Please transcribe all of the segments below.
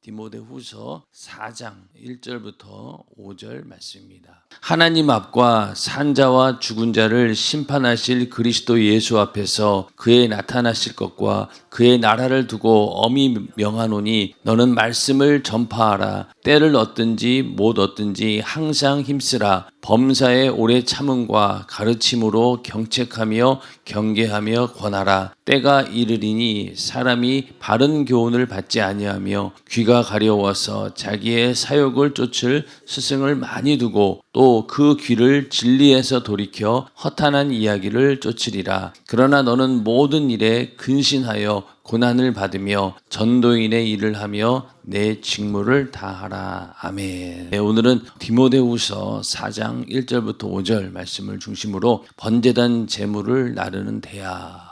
디모데후서 4장 1절부터 5절 말씀입니다. 하나님 앞과 산자와 죽은 자를 심판하실 그리스도 예수 앞에서 그의 나타나실 것과 그의 나라를 두고 엄히 명하노니 너는 말씀을 전파하라. 때를 얻든지 못 얻든지 항상 힘쓰라. 범사에 오래 참음과 가르침으로 경책하며 경계하며 권하라. 때가 이르리니 사람이 바른 교훈을 받지 아니하며 귀가 가려워서 자기의 사욕을 쫓을 스승을 많이 두고 또 그 귀를 진리에서 돌이켜 허탄한 이야기를 쫓으리라. 그러나 너는 모든 일에 근신하여 고난을 받으며 전도인의 일을 하며 내 직무를 다하라. 아멘. 네, 오늘은 디모데후서 4장 1절부터 5절 말씀을 중심으로 번제단 제물을 나르는 대야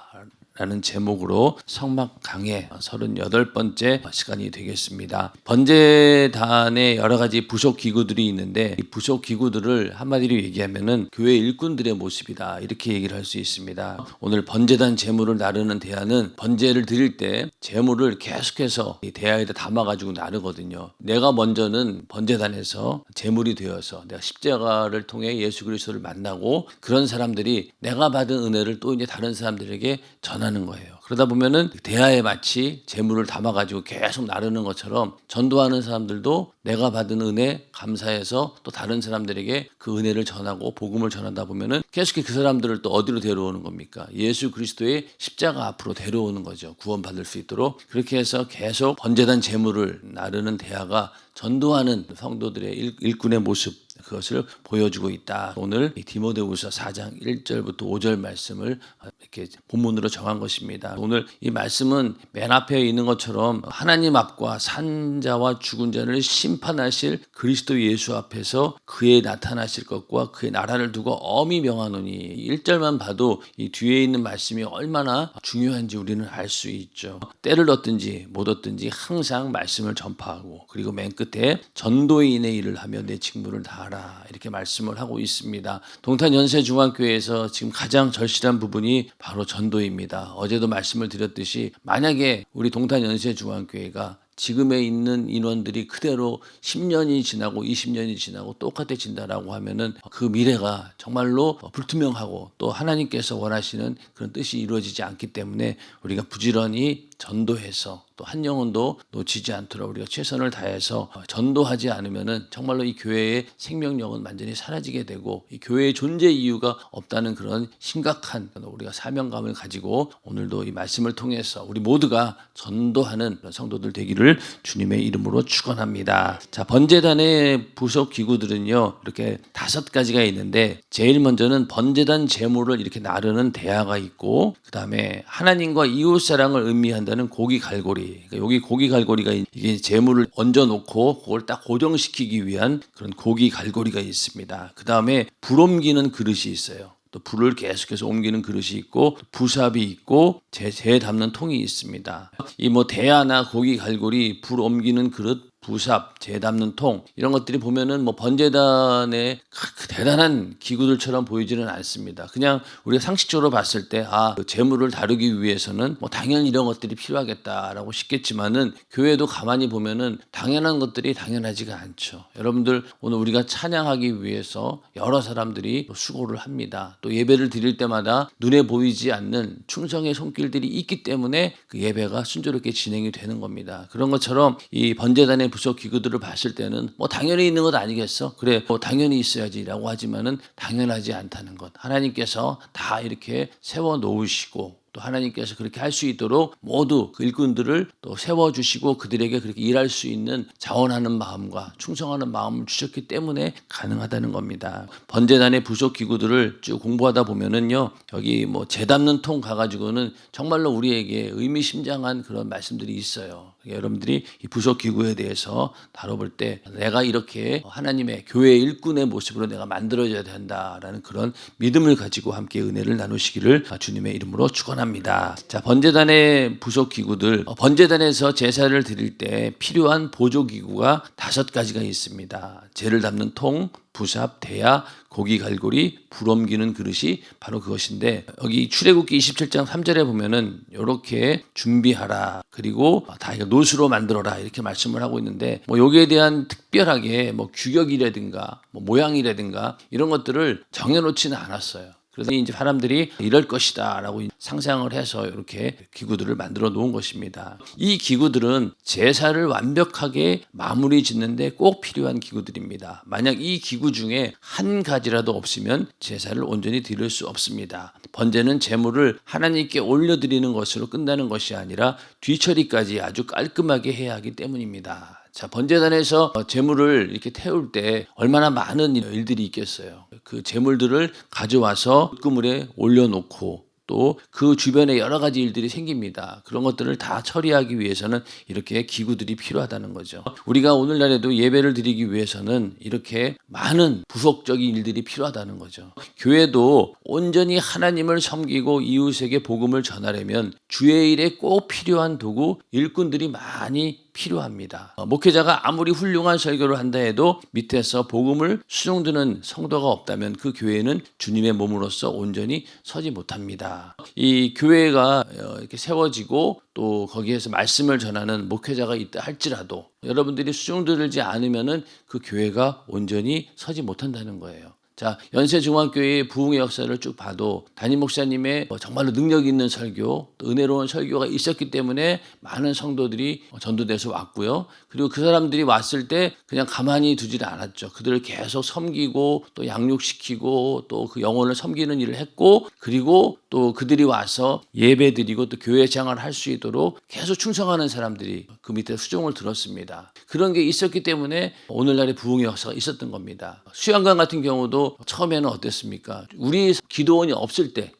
라는 제목으로 성막 강해 38번째 시간이 되겠습니다. 번제단에 여러 가지 부속 기구들이 있는데 이 부속 기구들을 한마디로 얘기하면은 교회 일꾼들의 모습이다 이렇게 얘기를 할 수 있습니다. 오늘 번제단 제물을 나르는 대야는 번제를 드릴 때 제물을 계속해서 이 대야에다 담아가지고 나르거든요. 내가 먼저는 번제단에서 제물이 되어서 내가 십자가를 통해 예수 그리스도를 만나고 그런 사람들이 내가 받은 은혜를 또 이제 다른 사람들에게 전하는 거예요. 그러다 보면은 대야에 마치 제물을 담아가지고 계속 나르는 것처럼 전도하는 사람들도 내가 받은 은혜 감사해서 또 다른 사람들에게 그 은혜를 전하고 복음을 전하다 보면은 계속 그 사람들을 또 어디로 데려오는 겁니까? 예수 그리스도의 십자가 앞으로 데려오는 거죠. 구원받을 수 있도록. 그렇게 해서 계속 번제단 제물을 나르는 대야가 전도하는 성도들의 일꾼의 모습 그것을 보여주고 있다. 오늘 디모데후서 4장 1절부터 5절 말씀을 이렇게 본문으로 정한 것입니다. 오늘 이 말씀은 맨 앞에 있는 것처럼 하나님 앞과 산자와 죽은 자를 심판하실 그리스도 예수 앞에서 그의 나타나실 것과 그의 나라를 두고 엄히 명하노니 1절만 봐도 이 뒤에 있는 말씀이 얼마나 중요한지 우리는 알 수 있죠. 때를 얻든지 못 얻든지 항상 말씀을 전파하고 그리고 맨 끝에 전도인의 일을 하며 내 직무를 다하라 이렇게 말씀을 하고 있습니다. 동탄연세중앙교회에서 지금 가장 절실한 부분이 바로 전도입니다. 어제도 말씀을 드렸듯이 만약에 우리 동탄연세중앙교회가 지금에 있는 인원들이 그대로 10년이 지나고 20년이 지나고 똑같아진다라고 하면은 그 미래가 정말로 불투명하고 또 하나님께서 원하시는 그런 뜻이 이루어지지 않기 때문에 우리가 부지런히 전도해서 또 한 영혼도 놓치지 않도록 우리가 최선을 다해서 전도하지 않으면은 정말로 이 교회의 생명력은 완전히 사라지게 되고 이 교회의 존재 이유가 없다는 그런 심각한 우리가 사명감을 가지고 오늘도 이 말씀을 통해서 우리 모두가 전도하는 성도들 되기를 주님의 이름으로 축원합니다. 자, 번제단의 부속 기구들은요 이렇게 5가지가 있는데 제일 먼저는 번제단 제물을 이렇게 나르는 대야가 있고 그 다음에 하나님과 이웃 사랑을 의미한다는 고기 갈고리. 그러니까 여기 고기 갈고리가 이게 제물을 얹어 놓고 그걸 딱 고정시키기 위한 그런 고기 갈고리가 있습니다. 그 다음에 불 옮기는 그릇이 있어요. 또 불을 계속해서 옮기는 그릇이 있고 부삽이 있고 재 담는 통이 있습니다. 이 뭐 대야나 고기 갈고리, 불 옮기는 그릇, 부삽, 재 담는 통 이런 것들이 보면은 뭐 번제단의 대단한 기구들처럼 보이지는 않습니다. 그냥 우리가 상식적으로 봤을 때 그 재물을 다루기 위해서는 뭐 당연히 이런 것들이 필요하겠다라고 싶겠지만은 교회도 가만히 보면은 당연한 것들이 당연하지가 않죠. 여러분들 오늘 우리가 찬양하기 위해서 여러 사람들이 수고를 합니다. 또 예배를 드릴 때마다 눈에 보이지 않는 충성의 손길들이 있기 때문에 그 예배가 순조롭게 진행이 되는 겁니다. 그런 것처럼 이 번제단의 부속 기구들을 봤을 때는 뭐 당연히 있는 것 아니겠어? 그래 뭐 당연히 있어야지라고 하지만은 당연하지 않다는 것. 하나님께서 다 이렇게 세워 놓으시고 또 하나님께서 그렇게 할 수 있도록 모두 그 일꾼들을 또 세워주시고 그들에게 그렇게 일할 수 있는 자원하는 마음과 충성하는 마음을 주셨기 때문에 가능하다는 겁니다. 번제단의 부속 기구들을 쭉 공부하다 보면은요 여기 뭐 재 담는 통 가가지고는 정말로 우리에게 의미심장한 그런 말씀들이 있어요. 여러분들이 이 부속 기구에 대해서 다뤄볼 때 내가 이렇게 하나님의 교회 일꾼의 모습으로 내가 만들어져야 된다라는 그런 믿음을 가지고 함께 은혜를 나누시기를 주님의 이름으로 축원합니다. 합니다. 자, 번제단의 부속 기구들, 번제단에서 제사를 드릴 때 필요한 보조 기구가 5가지가 있습니다. 재를 담는 통, 부삽, 대야, 고기 갈고리, 불 옮기는 그릇이 바로 그것인데, 여기 출애굽기 27장 3절에 보면은 이렇게 준비하라, 그리고 다 이거 노수로 만들어라, 이렇게 말씀을 하고 있는데, 여기에 대한 특별하게 규격이라든가 모양이라든가 이런 것들을 정해놓지는 않았어요. 그래서 이제 사람들이 이럴 것이다 라고 상상을 해서 이렇게 기구들을 만들어 놓은 것입니다. 이 기구들은 제사를 완벽하게 마무리 짓는데 꼭 필요한 기구들입니다. 만약 이 기구 중에 한 가지라도 없으면 제사를 온전히 드릴 수 없습니다. 번제는 제물을 하나님께 올려드리는 것으로 끝나는 것이 아니라 뒤처리까지 아주 깔끔하게 해야 하기 때문입니다. 자, 번제단에서 제물을 이렇게 태울 때 얼마나 많은 일들이 있겠어요. 그 제물들을 가져와서 그물에 올려놓고 또 그 주변에 여러 가지 일들이 생깁니다. 그런 것들을 다 처리하기 위해서는 이렇게 기구들이 필요하다는 거죠. 우리가 오늘날에도 예배를 드리기 위해서는 이렇게 많은 부속적인 일들이 필요하다는 거죠. 교회도 온전히 하나님을 섬기고 이웃에게 복음을 전하려면 주의 일에 꼭 필요한 도구, 일꾼들이 많이 필요합니다. 목회자가 아무리 훌륭한 설교를 한다 해도 밑에서 복음을 수용드는 성도가 없다면 그 교회는 주님의 몸으로서 온전히 서지 못합니다. 이 교회가 이렇게 세워지고 또 거기에서 말씀을 전하는 목회자가 있다 할지라도 여러분들이 수용들지 않으면은 그 교회가 온전히 서지 못한다는 거예요. 자, 연세중앙교회의 부흥의 역사를 쭉 봐도 담임 목사님의 정말로 능력 있는 설교, 또 은혜로운 설교가 있었기 때문에 많은 성도들이 전도돼서 왔고요. 그리고 그 사람들이 왔을 때 그냥 가만히 두지를 않았죠. 그들을 계속 섬기고 또 양육시키고 또 그 영혼을 섬기는 일을 했고, 그리고 또 그들이 와서 예배드리고 또 교회 생활을 할 수 있도록 계속 충성하는 사람들이 그 밑에 수종을 들었습니다. 그런 게 있었기 때문에 오늘날의 부흥의 역사가 있었던 겁니다. 수양관 같은 경우도 처음에는 어땠습니까? 우리 기도원이 없을 때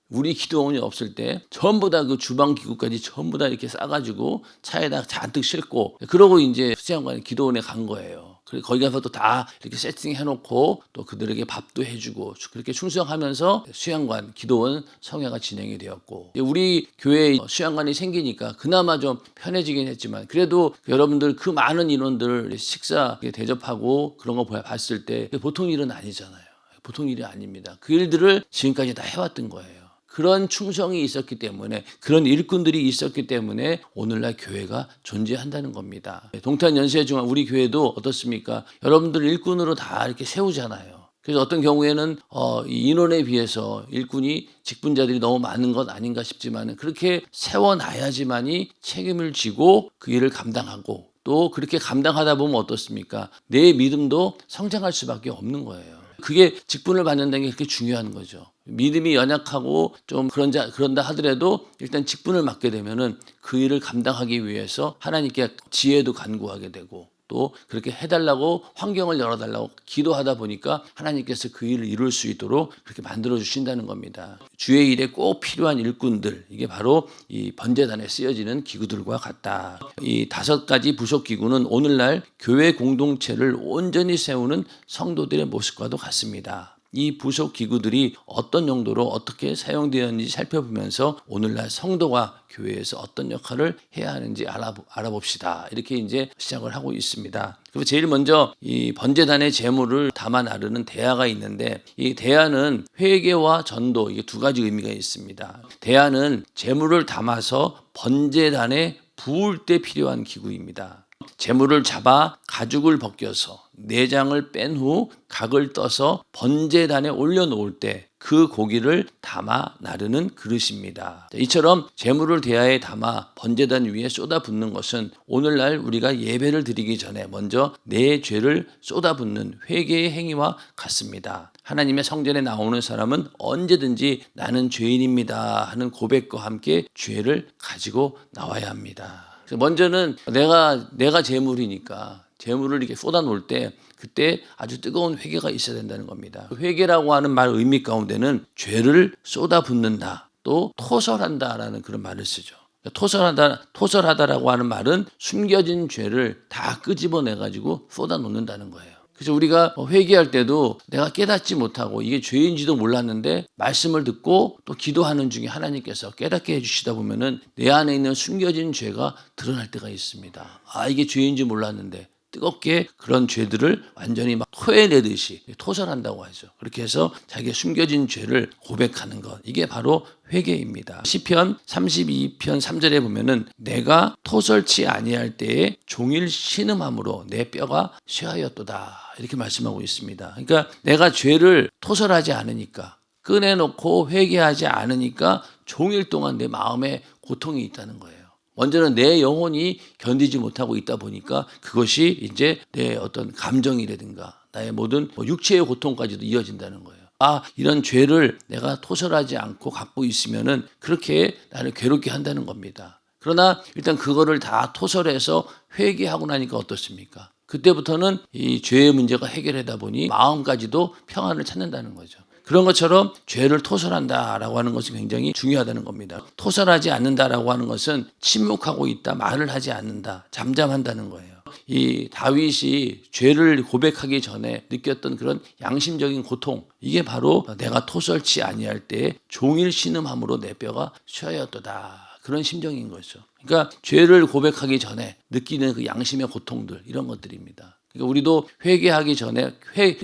전부 다 그 주방 기구까지 전부 다 이렇게 싸가지고 차에다 잔뜩 싣고, 그러고 이제 수양관 기도원에 간 거예요. 그리고 거기 가서 또 다 이렇게 세팅해놓고 또 그들에게 밥도 해주고 그렇게 충성하면서 수양관 기도원 성회가 진행이 되었고, 우리 교회에 수양관이 생기니까 그나마 좀 편해지긴 했지만 그래도 여러분들 그 많은 인원들 식사 대접하고 그런 거 봤을 때 보통 일은 아니잖아요. 보통 일이 아닙니다. 그 일들을 지금까지 다 해왔던 거예요. 그런 충성이 있었기 때문에, 그런 일꾼들이 있었기 때문에 오늘날 교회가 존재한다는 겁니다. 동탄 연세중앙 우리 교회도 어떻습니까? 여러분들 일꾼으로 다 이렇게 세우잖아요. 그래서 어떤 경우에는 이 인원에 비해서 일꾼이 직분자들이 너무 많은 것 아닌가 싶지만 그렇게 세워놔야지만이 책임을 지고 그 일을 감당하고, 또 그렇게 감당하다 보면 어떻습니까? 내 믿음도 성장할 수밖에 없는 거예요. 그게 직분을 받는다는 게 그렇게 중요한 거죠. 믿음이 연약하고 좀 그런다 하더라도 일단 직분을 맡게 되면은 그 일을 감당하기 위해서 하나님께 지혜도 간구하게 되고, 또 그렇게 해달라고 환경을 열어달라고 기도하다 보니까 하나님께서 그 일을 이룰 수 있도록 그렇게 만들어 주신다는 겁니다. 주의 일에 꼭 필요한 일꾼들, 이게 바로 이 번제단에 쓰여지는 기구들과 같다. 이 5가지 부속 기구는 오늘날 교회 공동체를 온전히 세우는 성도들의 모습과도 같습니다. 이 부속 기구들이 어떤 용도로 어떻게 사용되었는지 살펴보면서 오늘날 성도가 교회에서 어떤 역할을 해야 하는지 알아봅시다. 이렇게 이제 시작을 하고 있습니다. 그리고 제일 먼저 이 번제단의 제물을 담아 나르는 대야가 있는데, 이 대야는 회개와 전도, 이게 2가지 의미가 있습니다. 대야는 제물을 담아서 번제단에 부을 때 필요한 기구입니다. 제물을 잡아 가죽을 벗겨서 내장을 뺀 후 각을 떠서 번제단에 올려놓을 때 그 고기를 담아 나르는 그릇입니다. 이처럼 제물을 대야에 담아 번제단 위에 쏟아붓는 것은 오늘날 우리가 예배를 드리기 전에 먼저 내 죄를 쏟아붓는 회개의 행위와 같습니다. 하나님의 성전에 나오는 사람은 언제든지 나는 죄인입니다 하는 고백과 함께 죄를 가지고 나와야 합니다. 먼저는 내가 제물이니까 제물을 이렇게 쏟아 놓을 때 그때 아주 뜨거운 회개가 있어야 된다는 겁니다. 회개라고 하는 말 의미 가운데는 죄를 쏟아 붓는다, 또 토설한다라는 그런 말을 쓰죠. 토설하다라고 하는 말은 숨겨진 죄를 다 끄집어내 가지고 쏟아 놓는다는 거예요. 그래서 우리가 회개할 때도 내가 깨닫지 못하고 이게 죄인지도 몰랐는데 말씀을 듣고 또 기도하는 중에 하나님께서 깨닫게 해주시다 보면은 내 안에 있는 숨겨진 죄가 드러날 때가 있습니다. 아, 이게 죄인지 몰랐는데 뜨겁게 그런 죄들을 완전히 막 토해내듯이 토설한다고 하죠. 그렇게 해서 자기의 숨겨진 죄를 고백하는 것, 이게 바로 회개입니다. 시편 32편 3절에 보면은 내가 토설치 아니할 때에 종일 신음함으로 내 뼈가 쇠하였도다, 이렇게 말씀하고 있습니다. 그러니까 내가 죄를 토설하지 않으니까, 꺼내놓고 회개하지 않으니까 종일 동안 내 마음에 고통이 있다는 거예요. 먼저는 내 영혼이 견디지 못하고 있다 보니까 그것이 이제 내 어떤 감정이라든가 나의 모든 육체의 고통까지도 이어진다는 거예요. 아, 이런 죄를 내가 토설하지 않고 갖고 있으면은 그렇게 나를 괴롭게 한다는 겁니다. 그러나 일단 그거를 다 토설해서 회개하고 나니까 어떻습니까? 그때부터는 이 죄의 문제가 해결되다 보니 마음까지도 평안을 찾는다는 거죠. 그런 것처럼 죄를 토설한다라고 하는 것이 굉장히 중요하다는 겁니다. 토설하지 않는다라고 하는 것은 침묵하고 있다, 말을 하지 않는다, 잠잠한다는 거예요. 이 다윗이 죄를 고백하기 전에 느꼈던 그런 양심적인 고통, 이게 바로 내가 토설치 아니할 때 종일 신음함으로 내 뼈가 쇠하였도다, 그런 심정인 거죠. 그러니까 죄를 고백하기 전에 느끼는 그 양심의 고통들, 이런 것들입니다. 그러니까 우리도 회개하기 전에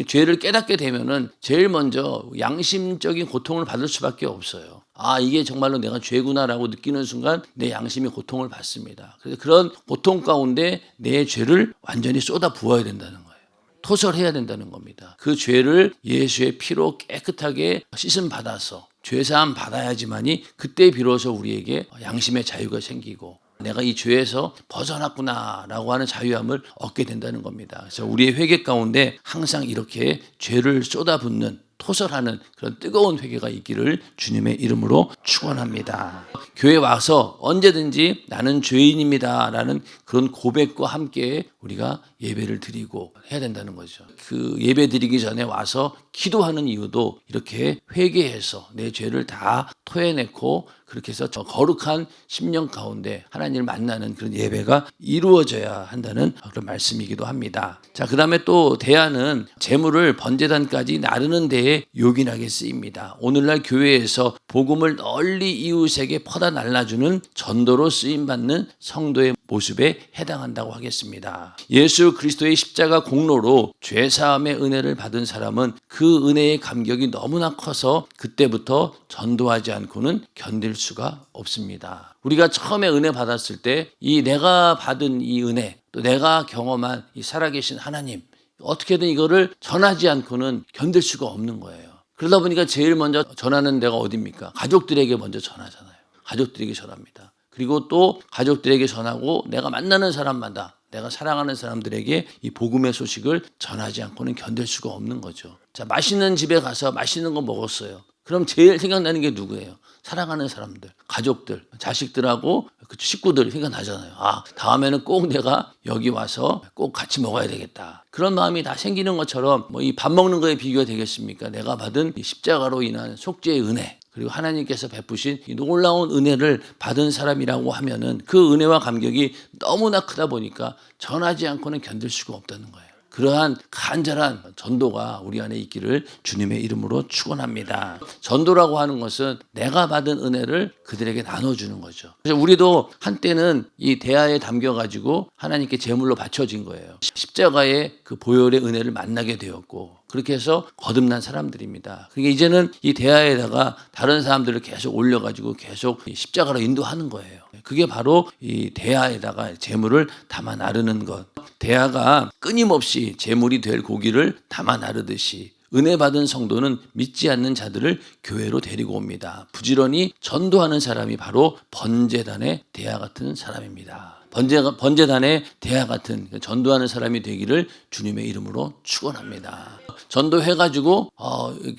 죄를 깨닫게 되면은 제일 먼저 양심적인 고통을 받을 수밖에 없어요. 아, 이게 정말로 내가 죄구나라고 느끼는 순간 내 양심이 고통을 받습니다. 그래서 그런 고통 가운데 내 죄를 완전히 쏟아 부어야 된다는 거예요. 토설해야 된다는 겁니다. 그 죄를 예수의 피로 깨끗하게 씻음 받아서 죄사함 받아야지만이 그때 비로소 우리에게 양심의 자유가 생기고 내가 이 죄에서 벗어났구나라고 하는 자유함을 얻게 된다는 겁니다. 그래서 우리의 회개 가운데 항상 이렇게 죄를 쏟아붓는, 토설하는 그런 뜨거운 회개가 있기를 주님의 이름으로 축원합니다. 교회 와서 언제든지 나는 죄인입니다라는 그런 고백과 함께 우리가 예배를 드리고 해야 된다는 거죠. 그 예배 드리기 전에 와서 기도하는 이유도 이렇게 회개해서 내 죄를 다 토해내고 그렇게 해서 저 거룩한 심령 가운데 하나님을 만나는 그런 예배가 이루어져야 한다는 그런 말씀이기도 합니다. 자, 그 다음에 또 대야는 재물을 번제단까지 나르는 데에 요긴하게 쓰입니다. 오늘날 교회에서 복음을 널리 이웃에게 퍼다 날라주는 전도로 쓰임받는 성도의 모습에 해당한다고 하겠습니다. 예수 그리스도의 십자가 공로로 죄사함의 은혜를 받은 사람은 그 은혜의 감격이 너무나 커서 그때부터 전도하지 않고는 견딜 수가 없습니다. 우리가 처음에 은혜 받았을 때 이 내가 받은 이 은혜, 또 내가 경험한 이 살아계신 하나님, 어떻게든 이거를 전하지 않고는 견딜 수가 없는 거예요. 그러다 보니까 제일 먼저 전하는 데가 어디입니까? 가족들에게 먼저 전하잖아요. 가족들에게 전합니다. 그리고 또 가족들에게 전하고 내가 만나는 사람마다, 내가 사랑하는 사람들에게 이 복음의 소식을 전하지 않고는 견딜 수가 없는 거죠. 자, 맛있는 집에 가서 맛있는 거 먹었어요. 그럼 제일 생각나는 게 누구예요? 사랑하는 사람들, 가족들, 자식들하고 그 식구들 생각나잖아요. 아, 다음에는 꼭 내가 여기 와서 꼭 같이 먹어야 되겠다. 그런 마음이 다 생기는 것처럼 뭐 이 밥 먹는 거에 비교가 되겠습니까? 내가 받은 이 십자가로 인한 속죄의 은혜, 그리고 하나님께서 베푸신 이 놀라운 은혜를 받은 사람이라고 하면은 그 은혜와 감격이 너무나 크다 보니까 전하지 않고는 견딜 수가 없다는 거예요. 그러한 간절한 전도가 우리 안에 있기를 주님의 이름으로 축원합니다. 전도라고 하는 것은 내가 받은 은혜를 그들에게 나눠주는 거죠. 그래서 우리도 한때는 이 대야에 담겨가지고 하나님께 제물로 바쳐진 거예요. 십자가의 그 보혈의 은혜를 만나게 되었고 그렇게 해서 거듭난 사람들입니다. 그러니까 이제는 이 대야에다가 다른 사람들을 계속 올려가지고 계속 십자가로 인도하는 거예요. 그게 바로 이 대야에다가 제물을 담아 나르는 것. 대야가 끊임없이 제물이 될 고기를 담아 나르듯이 은혜 받은 성도는 믿지 않는 자들을 교회로 데리고 옵니다. 부지런히 전도하는 사람이 바로 번제단의 대야 같은 사람입니다. 번제단의 대야 같은 전도하는 사람이 되기를 주님의 이름으로 축원합니다. 전도해가지고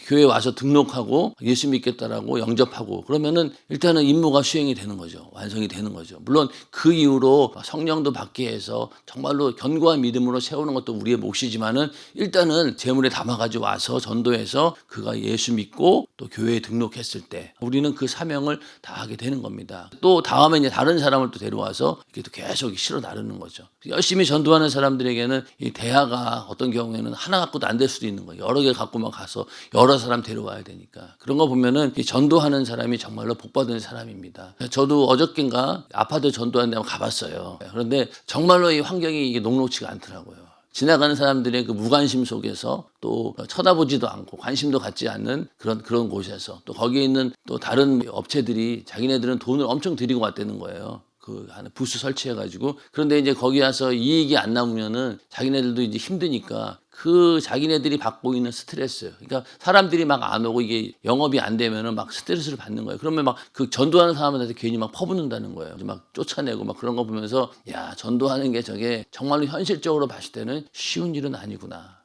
교회 와서 등록하고 예수 믿겠다라고 영접하고 그러면은 일단은 임무가 수행이 되는 거죠. 완성이 되는 거죠. 물론 그 이후로 성령도 받게 해서 정말로 견고한 믿음으로 세우는 것도 우리의 몫이지만은 일단은 제물에 담아가지고 와서 전도해서 그가 예수 믿고 또 교회에 등록했을 때 우리는 그 사명을 다하게 되는 겁니다. 또 다음에 이제 다른 사람을 또 데려와서 이렇게 또 계속 실어 나르는 거죠. 열심히 전도하는 사람들에게는 이 대화가 어떤 경우에는 하나 갖고도 안 될 수도 있는 거예요. 여러 개 갖고만 가서 여러 사람 데려와야 되니까. 그런 거 보면은 이 전도하는 사람이 정말로 복받은 사람입니다. 저도 어저께인가 아파트 전도하는 데 한번 가봤어요. 그런데 정말로 이 환경이 이게 녹록지가 않더라고요. 지나가는 사람들의 그 무관심 속에서 또 쳐다보지도 않고 관심도 갖지 않는 그런 곳에서 또 거기에 있는 또 다른 업체들이 자기네들은 돈을 엄청 들이고 왔다는 거예요. 그 안에 부스 설치해가지고. 그런데 이제 거기 와서 이익이 안 남으면은 자기네들도 이제 힘드니까 그 자기네들이 받고 있는 스트레스, 그러니까 사람들이 막 안 오고 이게 영업이 안 되면은 막 스트레스를 받는 거예요. 그러면 막 그 전도하는 사람한테 괜히 막 퍼붓는다는 거예요. 막 쫓아내고 막 그런 거 보면서 야, 전도하는 게 저게 정말로 현실적으로 봤을 때는 쉬운 일은 아니구나.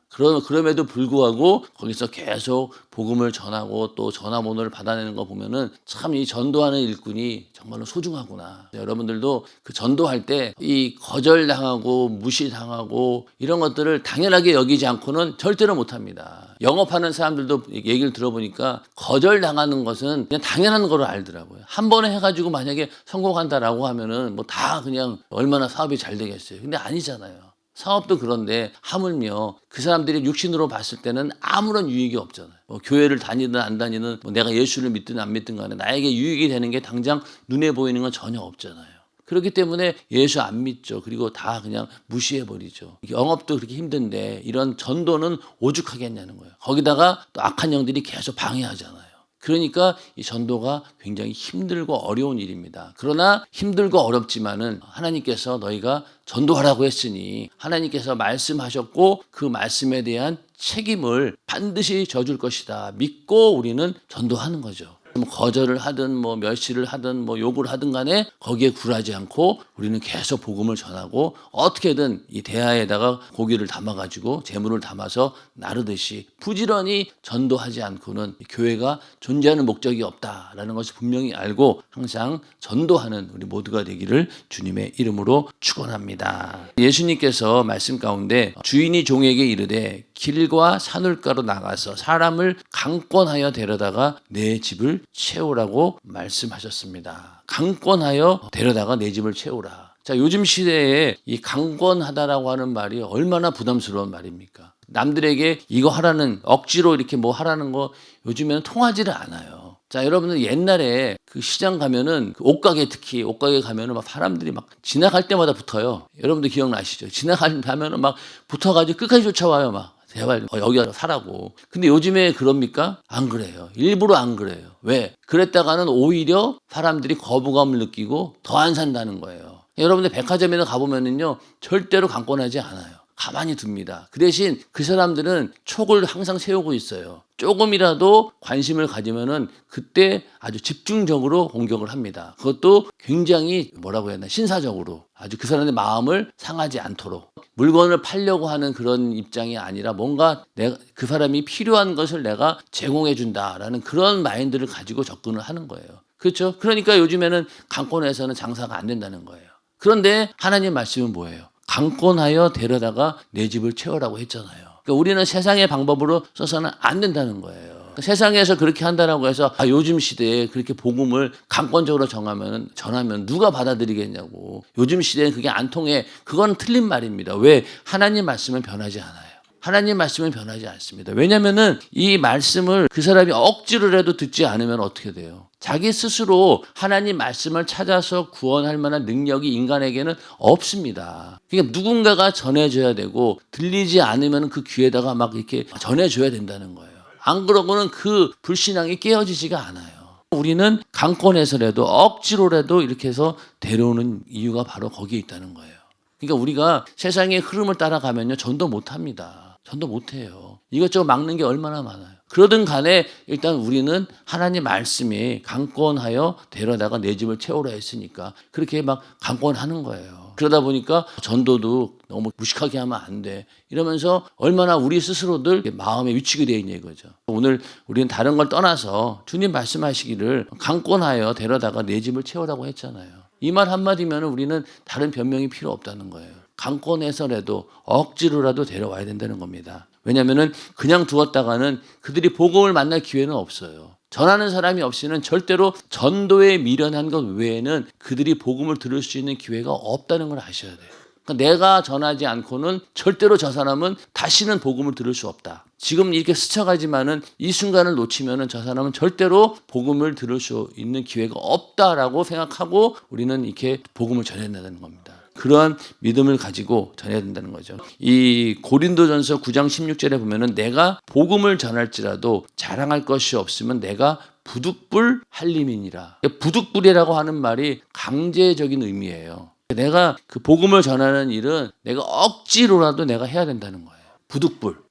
그럼에도 불구하고 거기서 계속 복음을 전하고 또 전화번호를 받아내는 거 보면은 참 이 전도하는 일꾼이 정말로 소중하구나. 여러분들도 그 전도할 때 이 거절당하고 무시당하고 이런 것들을 당연하게 여기지 않고는 절대로 못합니다. 영업하는 사람들도 얘기를 들어보니까 거절당하는 것은 그냥 당연한 거로 알더라고요. 한 번에 해가지고 만약에 성공한다라고 하면은 뭐 다 그냥 얼마나 사업이 잘 되겠어요. 근데 아니잖아요. 사업도 그런데 하물며 그 사람들이 육신으로 봤을 때는 아무런 유익이 없잖아요. 뭐 교회를 다니든 안 다니든 뭐 내가 예수를 믿든 안 믿든 간에 나에게 유익이 되는 게 당장 눈에 보이는 건 전혀 없잖아요. 그렇기 때문에 예수 안 믿죠. 그리고 다 그냥 무시해버리죠. 영업도 그렇게 힘든데 이런 전도는 오죽하겠냐는 거예요. 거기다가 또 악한 영들이 계속 방해하잖아요. 그러니까 이 전도가 굉장히 힘들고 어려운 일입니다. 그러나 힘들고 어렵지만은 하나님께서 너희가 전도하라고 했으니 하나님께서 말씀하셨고 그 말씀에 대한 책임을 반드시 져줄 것이다. 믿고 우리는 전도하는 거죠. 뭐 거절을 하든 뭐 멸시를 하든 뭐 욕을 하든 간에 거기에 굴하지 않고 우리는 계속 복음을 전하고 어떻게든 이 대야에다가 고기를 담아가지고 재물을 담아서 나르듯이 부지런히 전도하지 않고는 교회가 존재하는 목적이 없다라는 것을 분명히 알고 항상 전도하는 우리 모두가 되기를 주님의 이름으로 축원합니다. 예수님께서 말씀 가운데 주인이 종에게 이르되 길과 산울가로 나가서 사람을 강권하여 데려다가 내 집을 채우라고 말씀하셨습니다. 강권하여 데려다가 내 집을 채우라. 자, 요즘 시대에 이 강권하다라고 하는 말이 얼마나 부담스러운 말입니까? 남들에게 이거 하라는 억지로 이렇게 뭐 하라는 거 요즘에는 통하지를 않아요. 자, 여러분들 옛날에 그 시장 가면은 그 옷가게 특히 옷가게 가면은 막 사람들이 막 지나갈 때마다 붙어요. 여러분들 기억나시죠? 지나가면은 막 붙어가지고 끝까지 쫓아와요. 막 제발 여기 와서 사라고. 근데 요즘에 그럽니까? 안 그래요. 일부러 안 그래요. 왜? 그랬다가는 오히려 사람들이 거부감을 느끼고 더 안 산다는 거예요. 여러분들 백화점에 가보면은요 절대로 강권하지 않아요. 가만히 둡니다. 그 대신 그 사람들은 촉을 항상 세우고 있어요. 조금이라도 관심을 가지면은 그때 아주 집중적으로 공격을 합니다. 그것도 굉장히 뭐라고 해야 되나 신사적으로 아주 그 사람의 마음을 상하지 않도록 물건을 팔려고 하는 그런 입장이 아니라 뭔가 내가 그 사람이 필요한 것을 내가 제공해 준다라는 그런 마인드를 가지고 접근을 하는 거예요. 그렇죠? 그러니까 요즘에는 강권에서는 장사가 안 된다는 거예요. 그런데 하나님 말씀은 뭐예요? 강권하여 데려다가 내 집을 채우라고 했잖아요. 그러니까 우리는 세상의 방법으로 써서는 안 된다는 거예요. 그러니까 세상에서 그렇게 한다라고 해서 요즘 시대에 그렇게 복음을 강권적으로 전하면 누가 받아들이겠냐고. 요즘 시대에 그게 안 통해. 그건 틀린 말입니다. 왜? 하나님 말씀은 변하지 않아요. 하나님 말씀은 변하지 않습니다. 왜냐하면은 이 말씀을 그 사람이 억지로라도 듣지 않으면 어떻게 돼요? 자기 스스로 하나님 말씀을 찾아서 구원할 만한 능력이 인간에게는 없습니다. 그러니까 누군가가 전해줘야 되고 들리지 않으면 그 귀에다가 막 이렇게 전해줘야 된다는 거예요. 안 그러고는 그 불신앙이 깨어지지가 않아요. 우리는 강권해서라도 억지로라도 이렇게 해서 데려오는 이유가 바로 거기에 있다는 거예요. 그러니까 우리가 세상의 흐름을 따라가면요 전도 못합니다. 전도 못해요. 이것저것 막는 게 얼마나 많아요. 그러든 간에 일단 우리는 하나님 말씀이 강권하여 데려다가 내 집을 채우라 했으니까 그렇게 막 강권하는 거예요. 그러다 보니까 전도도 너무 무식하게 하면 안 돼. 이러면서 얼마나 우리 스스로들 마음에 위축이 되어 있는 거죠. 오늘 우리는 다른 걸 떠나서 주님 말씀하시기를 강권하여 데려다가 내 집을 채우라고 했잖아요. 이 말 한마디면 우리는 다른 변명이 필요 없다는 거예요. 강권해서라도 억지로라도 데려와야 된다는 겁니다. 왜냐하면 그냥 두었다가는 그들이 복음을 만날 기회는 없어요. 전하는 사람이 없이는 절대로 전도에 미련한 것 외에는 그들이 복음을 들을 수 있는 기회가 없다는 걸 아셔야 돼요. 그러니까 내가 전하지 않고는 절대로 저 사람은 다시는 복음을 들을 수 없다. 지금 이렇게 스쳐가지만은 이 순간을 놓치면은 저 사람은 절대로 복음을 들을 수 있는 기회가 없다라고 생각하고 우리는 이렇게 복음을 전해야 된다는 겁니다. 그러한 믿음을 가지고 전해야 된다는 거죠. 이 고린도전서 9장 16절에 보면은 내가 복음을 전할지라도 자랑할 것이 없으면 내가 부득불 할림이니라. 부득불이라고 하는 말이 강제적인 의미예요. 내가 그 복음을 전하는 일은 내가 억지로라도 내가 해야 된다는 거예요.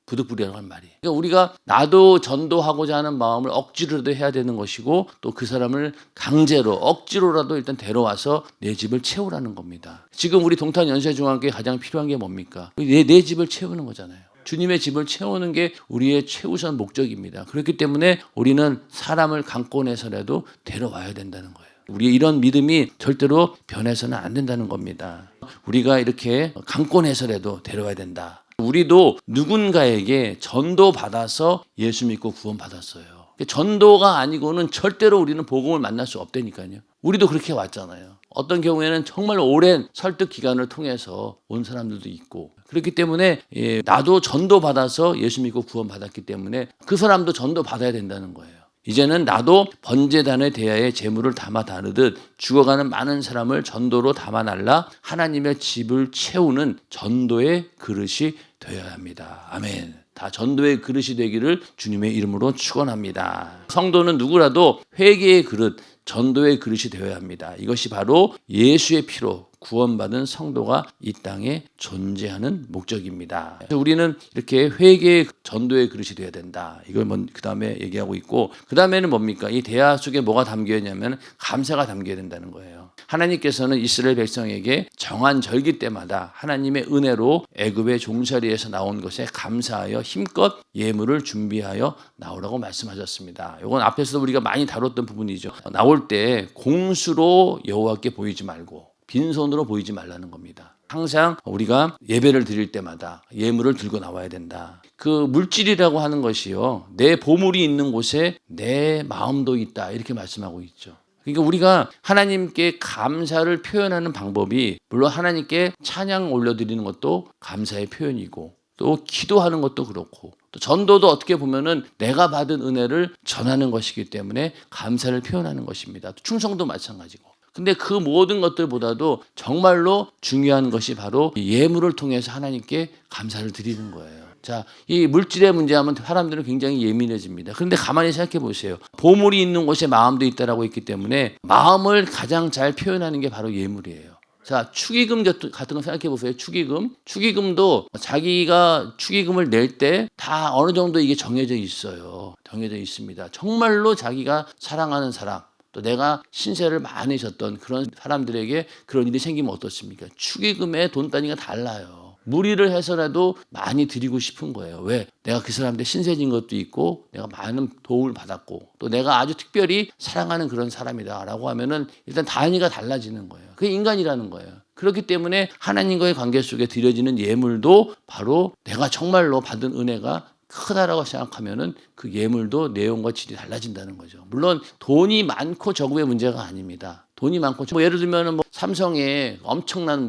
부득불이라고 하는 말이. 그러니까 우리가 나도 전도하고자 하는 마음을 억지로라도 해야 되는 것이고 또 그 사람을 강제로 억지로라도 일단 데려와서 내 집을 채우라는 겁니다. 지금 우리 동탄 연세중앙교회 가장 필요한 게 뭡니까? 내 집을 채우는 거잖아요. 주님의 집을 채우는 게 우리의 최우선 목적입니다. 그렇기 때문에 우리는 사람을 강권해서라도 데려와야 된다는 거예요. 우리의 이런 믿음이 절대로 변해서는 안 된다는 겁니다. 우리가 이렇게 강권해서라도 데려와야 된다. 우리도 누군가에게 전도받아서 예수 믿고 구원받았어요. 전도가 아니고는 절대로 우리는 복음을 만날 수 없다니까요. 우리도 그렇게 왔잖아요. 어떤 경우에는 정말 오랜 설득 기간을 통해서 온 사람들도 있고 그렇기 때문에 나도 전도받아서 예수 믿고 구원받았기 때문에 그 사람도 전도받아야 된다는 거예요. 이제는 나도 번제단의 대야에 제물을 담아 다르듯 죽어가는 많은 사람을 전도로 담아 날라 하나님의 집을 채우는 전도의 그릇이 되어야 합니다. 아멘. 다 전도의 그릇이 되기를 주님의 이름으로 축원합니다. 성도는 누구라도 회개의 그릇, 전도의 그릇이 되어야 합니다. 이것이 바로 예수의 피로 구원받은 성도가 이 땅에 존재하는 목적입니다. 우리는 이렇게 회개의 전도의 그릇이 되어야 된다. 이걸 그 다음에 얘기하고 있고 그 다음에는 뭡니까? 이 대화 속에 뭐가 담겨 있냐면 감사가 담겨야 된다는 거예요. 하나님께서는 이스라엘 백성에게 정한 절기 때마다 하나님의 은혜로 애굽의 종살이에서 나온 것에 감사하여 힘껏 예물을 준비하여 나오라고 말씀하셨습니다. 이건 앞에서도 우리가 많이 다뤘던 부분이죠. 나올 때 공수로 여호와께 보이지 말고 빈손으로 보이지 말라는 겁니다. 항상 우리가 예배를 드릴 때마다 예물을 들고 나와야 된다. 그 물질이라고 하는 것이요, 내 보물이 있는 곳에 내 마음도 있다 이렇게 말씀하고 있죠. 그러니까 우리가 하나님께 감사를 표현하는 방법이 물론 하나님께 찬양 올려드리는 것도 감사의 표현이고 또 기도하는 것도 그렇고 또 전도도 어떻게 보면은 내가 받은 은혜를 전하는 것이기 때문에 감사를 표현하는 것입니다. 충성도 마찬가지고. 근데 그 모든 것들보다도 정말로 중요한 것이 바로 예물을 통해서 하나님께 감사를 드리는 거예요. 자, 이 물질의 문제하면 사람들은 굉장히 예민해집니다. 그런데 가만히 생각해 보세요. 보물이 있는 곳에 마음도 있다라고 했기 때문에 마음을 가장 잘 표현하는 게 바로 예물이에요. 자, 축의금 같은 거 생각해 보세요. 축의금도 자기가 축의금을 낼 때 다 어느 정도 이게 정해져 있어요. 정해져 있습니다. 정말로 자기가 사랑하는 사람, 또 내가 신세를 많이 졌던 그런 사람들에게 그런 일이 생기면 어떻습니까? 축의금의 돈 단위가 달라요. 무리를 해서라도 많이 드리고 싶은 거예요. 왜? 내가 그 사람한테 신세진 것도 있고 내가 많은 도움을 받았고 또 내가 아주 특별히 사랑하는 그런 사람이다라고 하면은 일단 단위가 달라지는 거예요. 그게 인간이라는 거예요. 그렇기 때문에 하나님과의 관계 속에 드려지는 예물도 바로 내가 정말로 받은 은혜가 크다라고 생각하면은 그 예물도 내용과 질이 달라진다는 거죠. 물론 돈이 많고 적음의 문제가 아닙니다. 돈이 많고 예를 들면은 삼성에 엄청난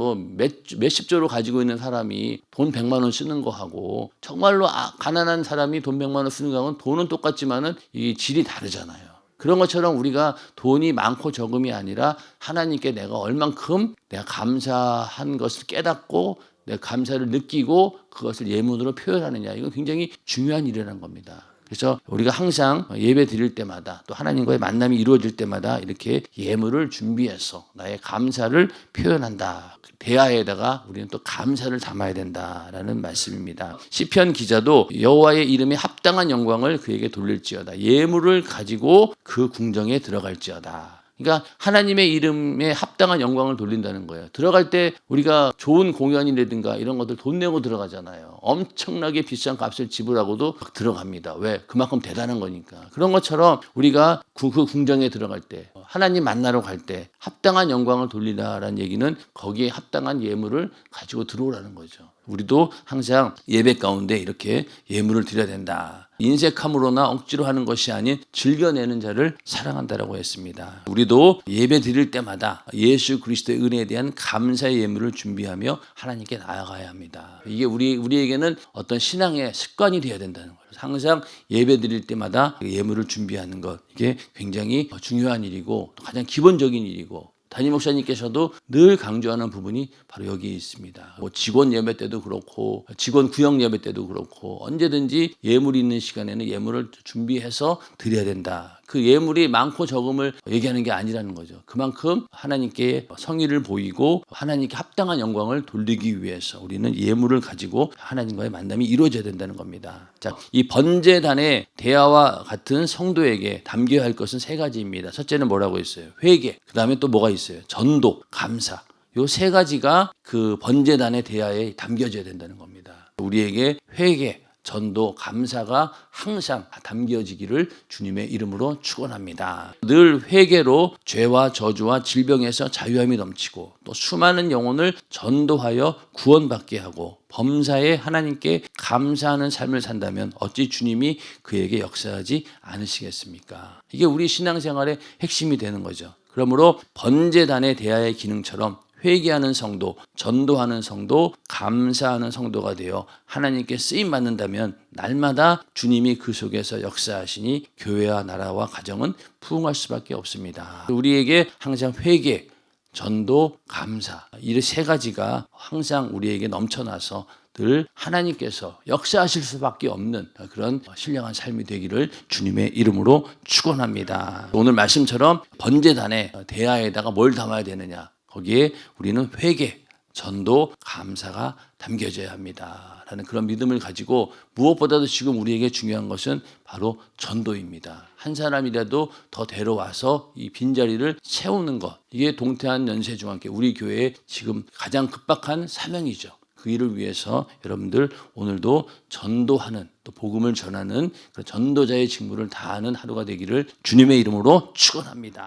몇십 조를 가지고 있는 사람이 돈 100만 원 쓰는 거하고 정말로 가난한 사람이 돈 100만 원 쓰는 거하고는 돈은 똑같지만은 이 질이 다르잖아요. 그런 것처럼 우리가 돈이 많고 적음이 아니라 하나님께 내가 얼만큼 내가 감사한 것을 깨닫고 내 감사를 느끼고 그것을 예물로 표현하느냐, 이건 굉장히 중요한 일이라는 겁니다. 그래서 우리가 항상 예배 드릴 때마다 또 하나님과의 만남이 이루어질 때마다 이렇게 예물을 준비해서 나의 감사를 표현한다. 대야에다가 우리는 또 감사를 담아야 된다라는 말씀입니다. 시편 기자도 여호와의 이름에 합당한 영광을 그에게 돌릴지어다. 예물을 가지고 그 궁정에 들어갈지어다. 그러니까 하나님의 이름에 합당한 영광을 돌린다는 거예요. 들어갈 때 우리가 좋은 공연이라든가 이런 것들 돈 내고 들어가잖아요. 엄청나게 비싼 값을 지불하고도 들어갑니다. 왜? 그만큼 대단한 거니까. 그런 것처럼 우리가 그 궁정에 들어갈 때 하나님 만나러 갈 때 합당한 영광을 돌리라라는 얘기는 거기에 합당한 예물을 가지고 들어오라는 거죠. 우리도 항상 예배 가운데 이렇게 예물을 드려야 된다. 인색함으로나 억지로 하는 것이 아닌 즐겨내는 자를 사랑한다라고 했습니다. 우리도 예배 드릴 때마다 예수 그리스도의 은혜에 대한 감사의 예물을 준비하며 하나님께 나아가야 합니다. 이게 우리에게는 어떤 신앙의 습관이 되어야 된다는 거예요. 항상 예배 드릴 때마다 예물을 준비하는 것, 이게 굉장히 중요한 일이고 가장 기본적인 일이고, 담임 목사님께서도 늘 강조하는 부분이 바로 여기에 있습니다. 직원 예배 때도 그렇고 직원 구역 예배 때도 그렇고 언제든지 예물이 있는 시간에는 예물을 준비해서 드려야 된다. 그 예물이 많고 적음을 얘기하는 게 아니라는 거죠. 그만큼 하나님께 성의를 보이고 하나님께 합당한 영광을 돌리기 위해서 우리는 예물을 가지고 하나님과의 만남이 이루어져야 된다는 겁니다. 자, 이 번제단의 대화와 같은 성도에게 담겨야 할 것은 세 가지입니다. 첫째는 뭐라고 했어요? 회개. 그 다음에 또 뭐가 있어요? 전도, 감사. 요 세 가지가 그 번제단의 대화에 담겨져야 된다는 겁니다. 우리에게 회개, 전도, 감사가 항상 담겨지기를 주님의 이름으로 축원합니다. 늘 회개로 죄와 저주와 질병에서 자유함이 넘치고 또 수많은 영혼을 전도하여 구원받게 하고 범사에 하나님께 감사하는 삶을 산다면 어찌 주님이 그에게 역사하지 않으시겠습니까? 이게 우리 신앙생활의 핵심이 되는 거죠. 그러므로 번제단의 대화의 기능처럼 회개하는 성도, 전도하는 성도, 감사하는 성도가 되어 하나님께 쓰임 받는다면 날마다 주님이 그 속에서 역사하시니 교회와 나라와 가정은 부흥할 수밖에 없습니다. 우리에게 항상 회개, 전도, 감사, 이 세 가지가 항상 우리에게 넘쳐나서 늘 하나님께서 역사하실 수밖에 없는 그런 신령한 삶이 되기를 주님의 이름으로 축원합니다. 오늘 말씀처럼 번제단의 대야에다가 뭘 담아야 되느냐? 거기에 우리는 회개, 전도, 감사가 담겨져야 합니다. 라는 그런 믿음을 가지고 무엇보다도 지금 우리에게 중요한 것은 바로 전도입니다. 한 사람이라도 더 데려와서 이 빈자리를 채우는 것. 이게 동태한 연세중앙교회 우리 교회의 지금 가장 급박한 사명이죠. 그 일을 위해서 여러분들 오늘도 전도하는 또 복음을 전하는 그런 전도자의 직무를 다하는 하루가 되기를 주님의 이름으로 축원합니다.